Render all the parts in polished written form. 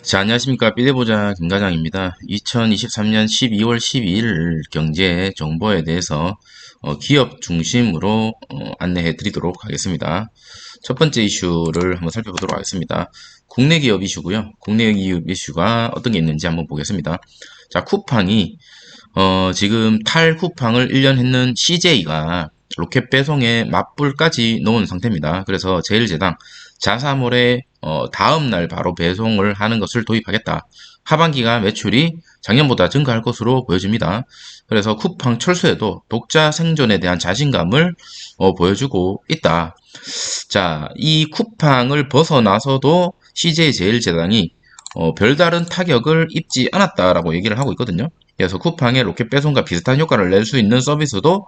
자, 안녕하십니까. 삐대보자 김과장입니다. 2023년 12월 12일 경제 정보에 대해서 기업 중심으로 안내해 드리도록 하겠습니다. 첫 번째 이슈를 한번 살펴보도록 하겠습니다. 국내 기업 이슈고요. 국내 기업 이슈가 어떤 게 있는지 한번 보겠습니다. 자, 쿠팡이 지금 탈쿠팡을 1년 했는 CJ가 로켓 배송에 맞불까지 놓은 상태입니다. 그래서 제일제당 자사몰에 다음날 바로 배송을 하는 것을 도입하겠다. 하반기가 매출이 작년보다 증가할 것으로 보여집니다. 그래서 쿠팡 철수에도 독자 생존에 대한 자신감을 보여주고 있다. 자, 이 쿠팡을 벗어나서도 CJ 제일제당이 별다른 타격을 입지 않았다라고 얘기를 하고 있거든요. 그래서 쿠팡의 로켓 배송과 비슷한 효과를 낼 수 있는 서비스도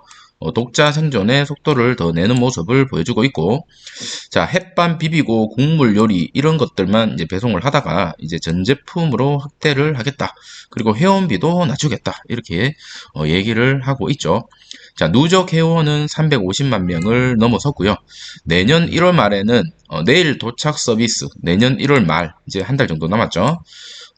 독자 생존의 속도를 더 내는 모습을 보여주고 있고, 자, 햇반 비비고 국물 요리 이런 것들만 이제 배송을 하다가 이제 전 제품으로 확대를 하겠다. 그리고 회원비도 낮추겠다. 이렇게 얘기를 하고 있죠. 자, 누적 회원은 350만 명을 넘어섰고요. 내년 1월 말에는 내일 도착 서비스, 내년 1월 말 이제 한 달 정도 남았죠.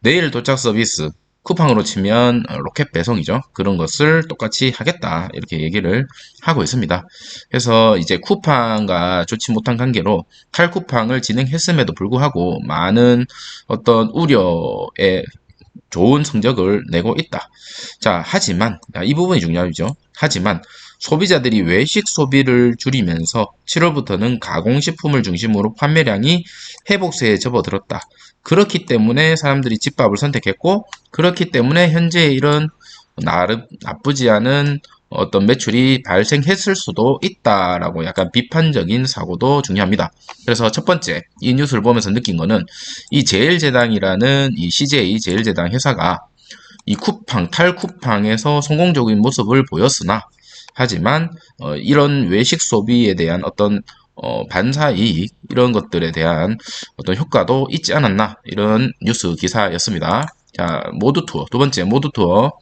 내일 도착 서비스 쿠팡으로 치면 로켓 배송이죠. 그런 것을 똑같이 하겠다. 이렇게 얘기를 하고 있습니다. 그래서 이제 쿠팡과 좋지 못한 관계로 탈쿠팡을 진행했음에도 불구하고 많은 어떤 우려에 좋은 성적을 내고 있다. 자, 하지만 이 부분이 중요하죠. 하지만 소비자들이 외식 소비를 줄이면서 7월부터는 가공식품을 중심으로 판매량이 회복세에 접어들었다. 그렇기 때문에 사람들이 집밥을 선택했고, 그렇기 때문에 현재 이런 나름 나쁘지 않은 어떤 매출이 발생했을 수도 있다라고 약간 비판적인 사고도 중요합니다. 그래서 첫 번째, 이 뉴스를 보면서 느낀 거는 이 제일제당이라는 이 CJ 제일제당 회사가 이 쿠팡, 탈쿠팡에서 성공적인 모습을 보였으나, 하지만 이런 외식 소비에 대한 어떤 반사이익 이런 것들에 대한 어떤 효과도 있지 않았나, 이런 뉴스 기사였습니다. 자, 모두 투어. 두 번째, 모두 투어.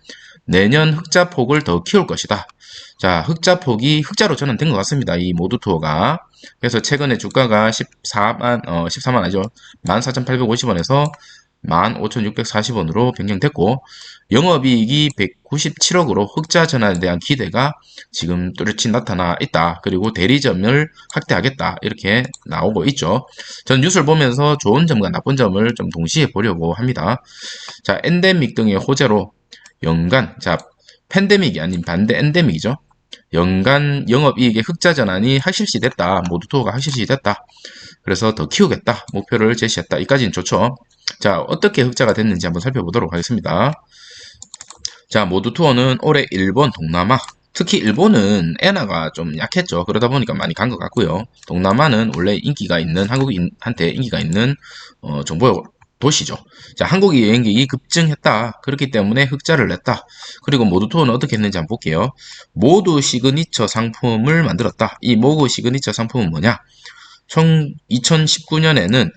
내년 흑자 폭을 더 키울 것이다. 자, 흑자 폭이 흑자로 저는 된 것 같습니다. 이 모두 투어가. 그래서 최근에 주가가 14만 아니죠. 14,850원에서 15,640원으로 변경됐고, 영업이익이 197억으로 흑자 전환에 대한 기대가 지금 뚜렷이 나타나 있다. 그리고 대리점을 확대하겠다. 이렇게 나오고 있죠. 저는 뉴스를 보면서 좋은 점과 나쁜 점을 좀 동시에 보려고 합니다. 자, 엔데믹 등의 호재로 연간, 자, 팬데믹이 아닌 반대 엔데믹이죠. 연간 영업이익의 흑자 전환이 확실시됐다. 모두 투어가 확실시됐다. 그래서 더 키우겠다. 목표를 제시했다. 이까지는 좋죠. 자, 어떻게 흑자가 됐는지 한번 살펴보도록 하겠습니다. 자, 모두 투어는 올해 일본, 동남아, 특히 일본은 엔화가 좀 약했죠. 그러다 보니까 많이 간 것 같고요. 동남아는 원래 인기가 있는, 한국인한테 인기가 있는 정보 도시죠. 자, 한국 여행객이 급증했다. 그렇기 때문에 흑자를 냈다. 그리고 모두 투어는 어떻게 했는지 한번 볼게요. 모두 시그니처 상품을 만들었다. 이 모두 시그니처 상품은 뭐냐? 2019년에는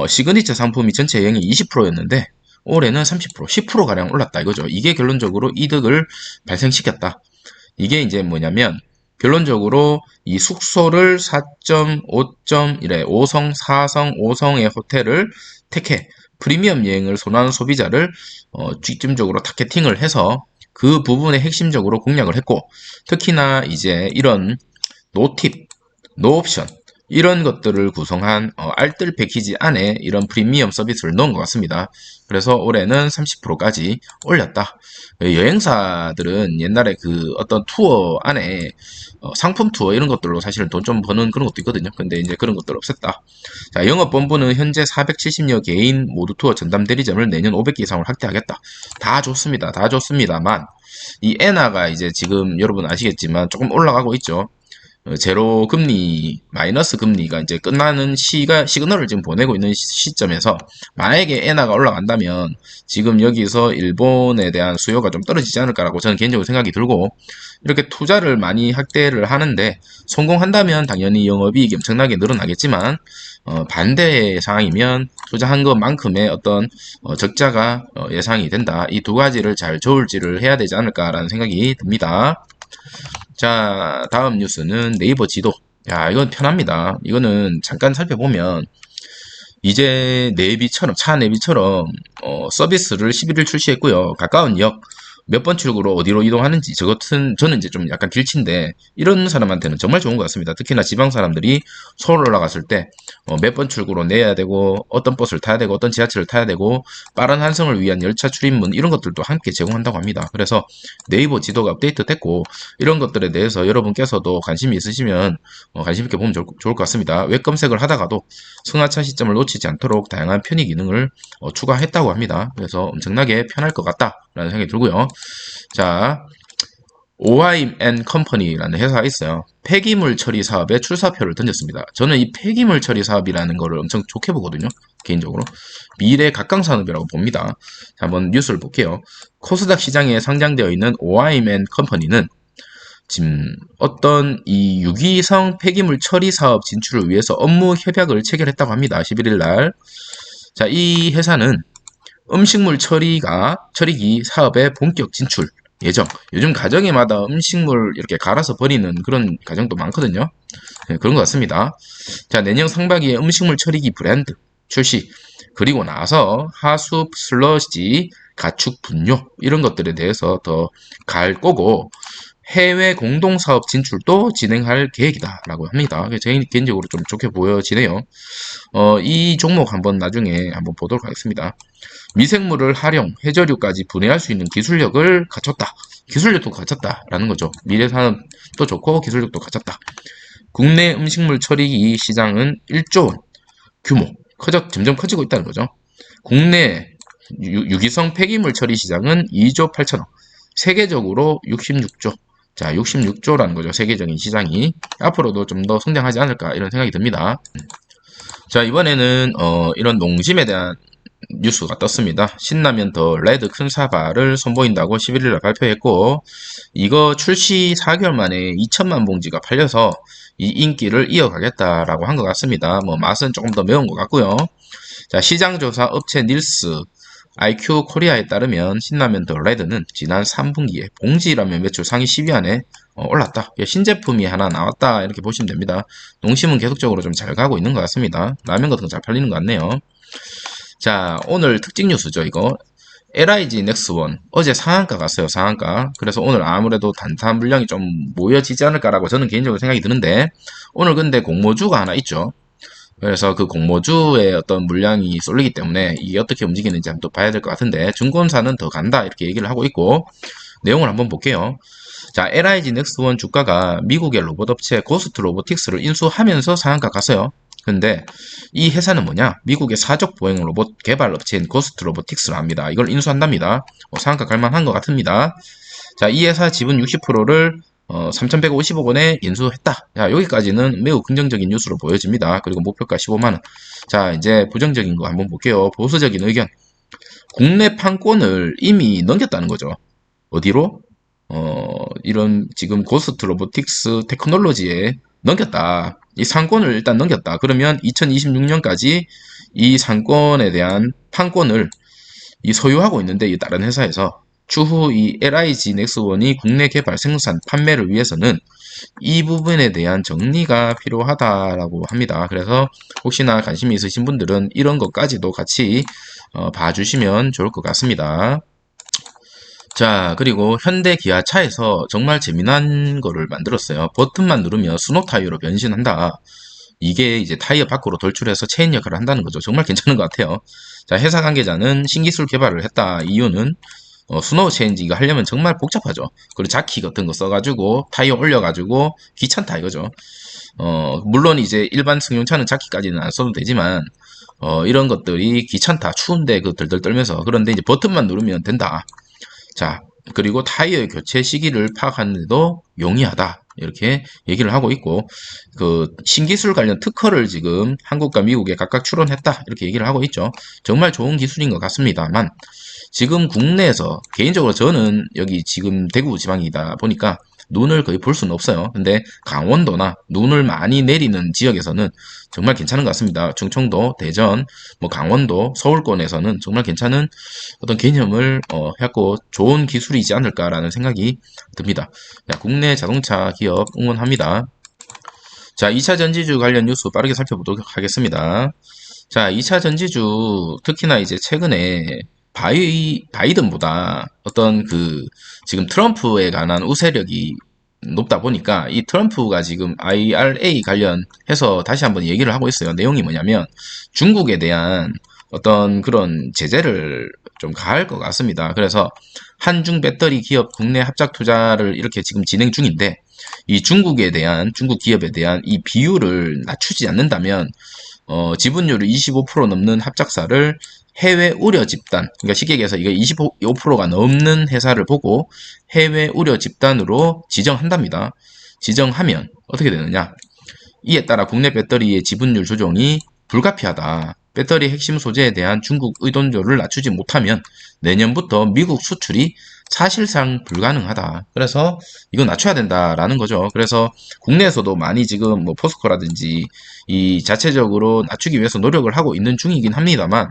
시그니처 상품이 전체 여행이 20%였는데 올해는 30%, 10%가량 올랐다 이거죠. 이게 결론적으로 이득을 발생시켰다. 이게 이제 뭐냐면 결론적으로 이 숙소를 4.5점 이래 5성, 4성, 5성의 호텔을 택해 프리미엄 여행을 선호하는 소비자를 집중적으로 타겟팅을 해서 그 부분에 핵심적으로 공략을 했고, 특히나 이제 이런 노팁, 노옵션 이런 것들을 구성한 알뜰 패키지 안에 이런 프리미엄 서비스를 넣은 것 같습니다. 그래서 올해는 30%까지 올렸다. 여행사들은 옛날에 그 어떤 투어 안에 상품 투어 이런 것들로 사실은 돈 좀 버는 그런 것도 있거든요. 근데 이제 그런 것들 없앴다. 자, 영업본부는 현재 470여 개인 모두 투어 전담 대리점을 내년 500개 이상으로 확대하겠다. 다 좋습니다. 다 좋습니다만 이 엔화가 이제 지금 여러분 아시겠지만 조금 올라가고 있죠. 제로 금리, 마이너스 금리가 이제 끝나는 시그널을 지금 보내고 있는 시점에서 만약에 엔화가 올라간다면 지금 여기서 일본에 대한 수요가 좀 떨어지지 않을까라고 저는 개인적으로 생각이 들고, 이렇게 투자를 많이 확대를 하는데 성공한다면 당연히 영업이익이 엄청나게 늘어나겠지만 반대의 상황이면 투자한 것만큼의 어떤 적자가 예상이 된다. 이 두 가지를 잘 저울질을 해야 되지 않을까라는 생각이 듭니다. 자, 다음 뉴스는 네이버 지도. 야, 이건 편합니다. 이거는 잠깐 살펴보면 이제 내비처럼, 차 내비처럼 서비스를 11일 출시했고요. 가까운 역 몇 번 출구로 어디로 이동하는지, 저것은 저는 이제 좀 약간 길치인데 이런 사람한테는 정말 좋은 것 같습니다. 특히나 지방 사람들이 서울 올라갔을 때 몇 번 출구로 내야 되고, 어떤 버스를 타야 되고, 어떤 지하철을 타야 되고, 빠른 환승을 위한 열차 출입문, 이런 것들도 함께 제공한다고 합니다. 그래서 네이버 지도가 업데이트 됐고, 이런 것들에 대해서 여러분께서도 관심이 있으시면 관심 있게 보면 좋을 것 같습니다. 웹 검색을 하다가도 승하차 시점을 놓치지 않도록 다양한 편의 기능을 추가했다고 합니다. 그래서 엄청나게 편할 것 같다라는 생각이 들고요. 자, 오하임 앤 컴퍼니라는 회사가 있어요. 폐기물 처리 사업에 출사표를 던졌습니다. 저는 이 폐기물 처리 사업이라는 거를 엄청 좋게 보거든요. 개인적으로. 미래 각광산업이라고 봅니다. 자, 한번 뉴스를 볼게요. 코스닥 시장에 상장되어 있는 오하임 앤 컴퍼니는 지금 어떤 이 유기성 폐기물 처리 사업 진출을 위해서 업무 협약을 체결했다고 합니다. 11일 날. 자, 이 회사는 음식물 처리기 사업에 본격 진출 예정. 요즘 가정에마다 음식물 이렇게 갈아서 버리는 그런 가정도 많거든요. 네, 그런 것 같습니다. 자, 내년 상반기에 음식물 처리기 브랜드 출시. 그리고 나서 하수 슬러지, 가축 분뇨 이런 것들에 대해서 더 갈 거고, 해외 공동사업 진출도 진행할 계획이다라고 합니다. 제 개인적으로 좀 좋게 보여지네요. 이 종목 한번 나중에 한번 보도록 하겠습니다. 미생물을 활용, 해저류까지 분해할 수 있는 기술력을 갖췄다. 기술력도 갖췄다라는 거죠. 미래산업도 좋고 기술력도 갖췄다. 국내 음식물 처리기 시장은 1조 원 규모, 점점 커지고 있다는 거죠. 국내 유기성 폐기물 처리 시장은 2조 8천억, 세계적으로 66조. 자, 66조라는 거죠. 세계적인 시장이. 앞으로도 좀 더 성장하지 않을까 이런 생각이 듭니다. 자, 이번에는 이런 농심에 대한 뉴스가 떴습니다. 신라면 더 레드 큰 사발을 선보인다고 11일날 발표했고, 이거 출시 4개월 만에 2천만 봉지가 팔려서 이 인기를 이어가겠다라고 한 것 같습니다. 뭐 맛은 조금 더 매운 것 같고요. 자, 시장조사 업체 닐스 IQ 코리아에 따르면 신라면 더 레드는 지난 3분기에 봉지라면 매출 상위 10위 안에 올랐다. 신제품이 하나 나왔다. 이렇게 보시면 됩니다. 농심은 계속적으로 좀 잘 가고 있는 것 같습니다. 라면 같은 거 잘 팔리는 것 같네요. 자, 오늘 특징 뉴스죠, 이거. LIG 넥스원. 어제 상한가 갔어요, 상한가. 그래서 오늘 아무래도 단타 물량이 좀 모여지지 않을까라고 저는 개인적으로 생각이 드는데, 오늘 근데 공모주가 하나 있죠. 그래서 그 공모주의 어떤 물량이 쏠리기 때문에 이게 어떻게 움직이는지 한번 또 봐야 될 것 같은데, 증권사는 더 간다, 이렇게 얘기를 하고 있고, 내용을 한번 볼게요. 자, LIG 넥스원 주가가 미국의 로봇 업체 고스트 로보틱스를 인수하면서 상한가 갔어요. 근데 이 회사는 뭐냐? 미국의 사적 보행 로봇 개발 업체인 고스트 로보틱스를 합니다. 이걸 인수한답니다. 상한가 갈만한 것 같습니다. 자, 이 회사 지분 60%를 3,150억 원에 인수했다. 자, 여기까지는 매우 긍정적인 뉴스로 보여집니다. 그리고 목표가 15만원. 자, 이제 부정적인 거 한번 볼게요. 보수적인 의견. 국내 판권을 이미 넘겼다는 거죠. 어디로? 이런 지금 고스트 로보틱스 테크놀로지에 넘겼다. 이 상권을 일단 넘겼다. 그러면 2026년까지 이 상권에 대한 판권을 소유하고 있는데, 이 다른 회사에서 추후 이 LIG 넥스원이 국내 개발, 생산, 판매를 위해서는 이 부분에 대한 정리가 필요하다라고 합니다. 그래서 혹시나 관심이 있으신 분들은 이런 것까지도 같이 봐주시면 좋을 것 같습니다. 자, 그리고 현대 기아차에서 정말 재미난 거를 만들었어요. 버튼만 누르면 스노 타이어로 변신한다. 이게 이제 타이어 밖으로 돌출해서 체인 역할을 한다는 거죠. 정말 괜찮은 것 같아요. 자, 회사 관계자는 신기술 개발을 했다. 이유는 스노우 체인지 이거 하려면 정말 복잡하죠. 그리고 자키 같은 거 써가지고 타이어 올려가지고 귀찮다 이거죠. 물론 이제 일반 승용차는 자키까지는 안 써도 되지만 이런 것들이 귀찮다. 추운데 그 덜덜 떨면서. 그런데 이제 버튼만 누르면 된다. 자, 그리고 타이어 교체 시기를 파악하는데도 용이하다. 이렇게 얘기를 하고 있고, 그 신기술 관련 특허를 지금 한국과 미국에 각각 출원했다. 이렇게 얘기를 하고 있죠. 정말 좋은 기술인 것 같습니다만, 지금 국내에서 개인적으로 저는 여기 지금 대구 지방이다 보니까 눈을 거의 볼 수는 없어요. 근데 강원도나 눈을 많이 내리는 지역에서는 정말 괜찮은 것 같습니다. 충청도, 대전, 뭐 강원도, 서울권에서는 정말 괜찮은 어떤 개념을 해갖고 좋은 기술이지 않을까라는 생각이 듭니다. 자, 국내 자동차 기업 응원합니다. 자, 2차 전지주 관련 뉴스 빠르게 살펴보도록 하겠습니다. 자, 2차 전지주, 특히나 이제 최근에 바이든보다 어떤 지금 트럼프에 관한 우세력이 높다 보니까 이 트럼프가 지금 IRA 관련해서 다시 한번 얘기를 하고 있어요. 내용이 뭐냐면 중국에 대한 어떤 그런 제재를 좀 가할 것 같습니다. 그래서 한중 배터리 기업 국내 합작 투자를 이렇게 지금 진행 중인데 이 중국 기업에 대한 이 비율을 낮추지 않는다면 지분율을 25% 넘는 합작사를 해외 우려 집단, 그러니까 쉽게 얘기해서 이게 25%가 넘는 회사를 보고 해외 우려 집단으로 지정한답니다. 지정하면 어떻게 되느냐? 이에 따라 국내 배터리의 지분율 조정이 불가피하다. 배터리 핵심 소재에 대한 중국 의존도를 낮추지 못하면 내년부터 미국 수출이 사실상 불가능하다. 그래서 이거 낮춰야 된다라는 거죠. 그래서 국내에서도 많이 지금 뭐 포스코라든지 이 자체적으로 낮추기 위해서 노력을 하고 있는 중이긴 합니다만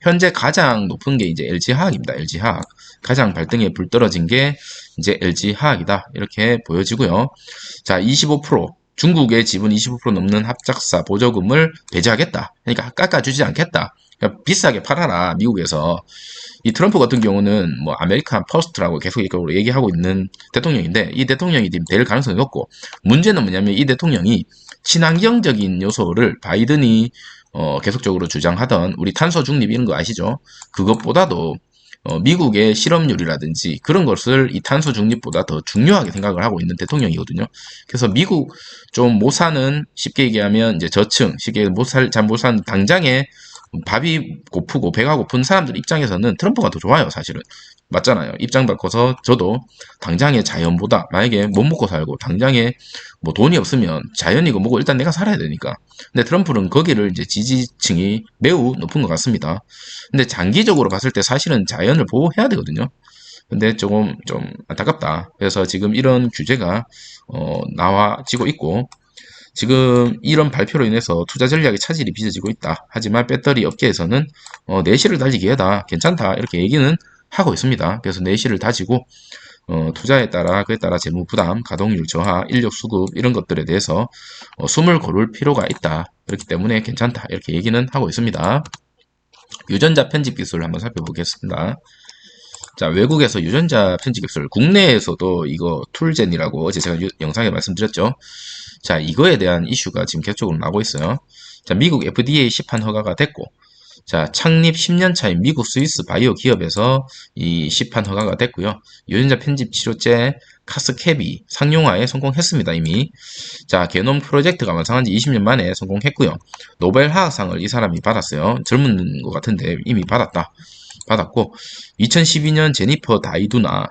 현재 가장 높은 게 이제 LG화학입니다. LG화학. 가장 발등에 불 떨어진 게 이제 LG화학이다. 이렇게 보여지고요. 자, 25%. 중국의 지분 25% 넘는 합작사 보조금을 배제하겠다. 그러니까 깎아주지 않겠다. 그러니까 비싸게 팔아라, 미국에서. 이 트럼프 같은 경우는 뭐 아메리칸 퍼스트라고 계속 얘기하고 있는 대통령인데 이 대통령이 될 가능성이 높고 문제는 뭐냐면 이 대통령이 친환경적인 요소를 바이든이 계속적으로 주장하던 우리 탄소 중립 이런 거 아시죠? 그것보다도 미국의 실업률이라든지 그런 것을 이 탄소 중립보다 더 중요하게 생각을 하고 있는 대통령이거든요. 그래서 미국 좀 못 사는 쉽게 얘기하면 이제 저층 쉽게 잘 못 사는 당장에 밥이 고프고 배가 고픈 사람들 입장에서는 트럼프가 더 좋아요, 사실은. 맞잖아요. 입장 바꿔서 저도 당장의 자연보다 만약에 못 먹고 살고 당장에 뭐 돈이 없으면 자연이고 뭐고 일단 내가 살아야 되니까. 근데 트럼프는 거기를 이제 지지층이 매우 높은 것 같습니다. 근데 장기적으로 봤을 때 사실은 자연을 보호해야 되거든요. 근데 조금 좀 안타깝다. 그래서 지금 이런 규제가 나와지고 있고 지금 이런 발표로 인해서 투자 전략의 차질이 빚어지고 있다. 하지만 배터리 업계에서는 내실을 다지기 에다 괜찮다 이렇게 얘기는 하고 있습니다. 그래서 내실을 다지고 투자에 따라 그에 따라 재무 부담, 가동률 저하, 인력 수급 이런 것들에 대해서 숨을 고를 필요가 있다. 그렇기 때문에 괜찮다 이렇게 얘기는 하고 있습니다. 유전자 편집 기술을 한번 살펴보겠습니다. 자, 외국에서 유전자 편집 기술, 국내에서도 이거 툴젠이라고 어제 제가 영상에 말씀드렸죠. 자, 이거에 대한 이슈가 지금 계속적으로 나오고 있어요. 자, 미국 FDA 시판 허가가 됐고, 자, 창립 10년 차인 미국 스위스 바이오 기업에서 이 시판 허가가 됐고요. 유전자 편집 치료제 카스케비 상용화에 성공했습니다, 이미. 자, 게놈 프로젝트가 완성한 지 20년 만에 성공했고요. 노벨 화학상을 이 사람이 받았어요. 젊은 것 같은데 이미 받았고, 2012년 제니퍼 다이두나,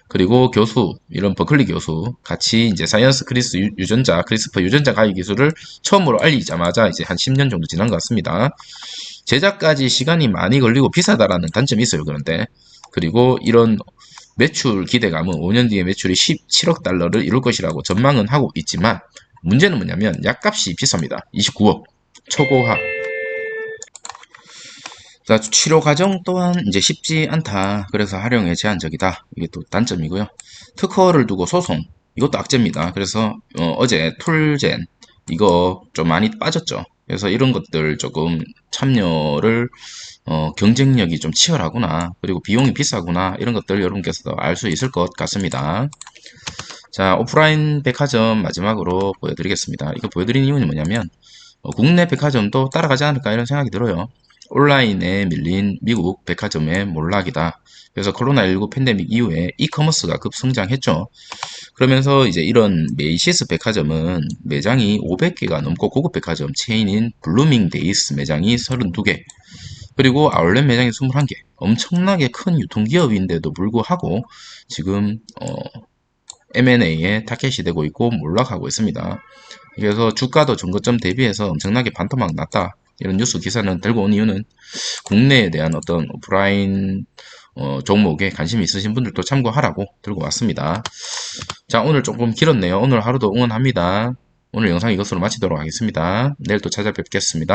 그리고 교수, 이런 버클리 교수, 같이 이제 사이언스 크리스퍼 유전자 가위 기술을 처음으로 알리자마자 이제 한 10년 정도 지난 것 같습니다. 제작까지 시간이 많이 걸리고 비싸다라는 단점이 있어요, 그런데. 그리고 이런 매출 기대감은 5년 뒤에 매출이 17억 달러를 이룰 것이라고 전망은 하고 있지만, 문제는 뭐냐면 약값이 비쌉니다. 29억. 초고화. 자, 치료 과정 또한 이제 쉽지 않다. 그래서 활용에 제한적이다. 이게 또 단점이고요. 특허를 두고 소송. 이것도 악재입니다. 그래서 어제 툴젠 이거 좀 많이 빠졌죠. 그래서 이런 것들 조금 참여를 경쟁력이 좀 치열하구나. 그리고 비용이 비싸구나. 이런 것들 여러분께서도 알 수 있을 것 같습니다. 자, 오프라인 백화점 마지막으로 보여드리겠습니다. 이거 보여드린 이유는 뭐냐면 국내 백화점도 따라가지 않을까 이런 생각이 들어요. 온라인에 밀린 미국 백화점의 몰락이다. 그래서 코로나19 팬데믹 이후에 이커머스가 급성장했죠. 그러면서 이제 이런 메이시스 백화점은 매장이 500개가 넘고 고급 백화점 체인인 블루밍데이스 매장이 32개, 그리고 아울렛 매장이 21개. 엄청나게 큰 유통기업인데도 불구하고 지금 M&A에 타켓이 되고 있고 몰락하고 있습니다. 그래서 주가도 전고점 대비해서 엄청나게 반토막 났다. 이런 뉴스 기사는 들고 온 이유는 국내에 대한 어떤 오프라인 종목에 관심 있으신 분들도 참고하라고 들고 왔습니다. 자, 오늘 조금 길었네요. 오늘 하루도 응원합니다. 오늘 영상 이것으로 마치도록 하겠습니다. 내일 또 찾아뵙겠습니다.